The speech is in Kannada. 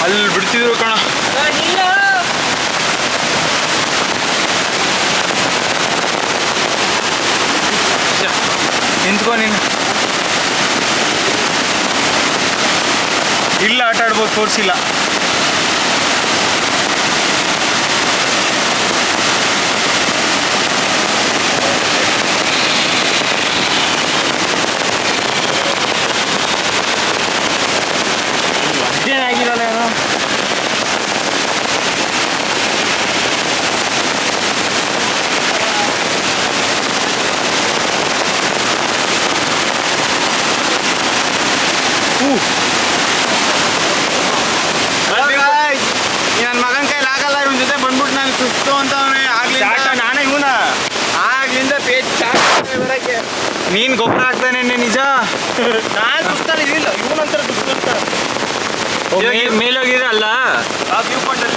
ಅಲ್ಲಿ ಬಿಡ್ತಿದ್ರು ಕಣ. ನಿಂತ್ಕೊ ನೀನು. ಇಲ್ಲ ಆಟ ಆಡ್ಬೋದು, ತೋರಿಸಿಲ್ಲ. ಆಗಿರಲ್ಲ ಏನೋ. ನನ್ನ ಮಗನ ಕೈಲಿ ಆಗಲ್ಲ, ಇವನ್ ಜೊತೆ ಬಂದ್ಬಿಟ್ಟು ನಾನು ಸುಸ್ತು ಅಂತವನೇ. ನಾನೇ ಇವನ ಆಗ್ಲಿಂದ ಬರಕ್ಕೆ. ನೀನ್ ಗೊಬ್ಬರ ಹಾಕ್ತಾನೆ ನಿಜ. ನಾನು ಸುಸ್ತಾನೆ ಇಲ್ಲ, ಇವನಂತರ ಮೇಲೋಗಿರಲ್ಲ. ಆ ವ್ಯೂ ಪಾಯಿಂಟ್ ಅಲ್ಲಿ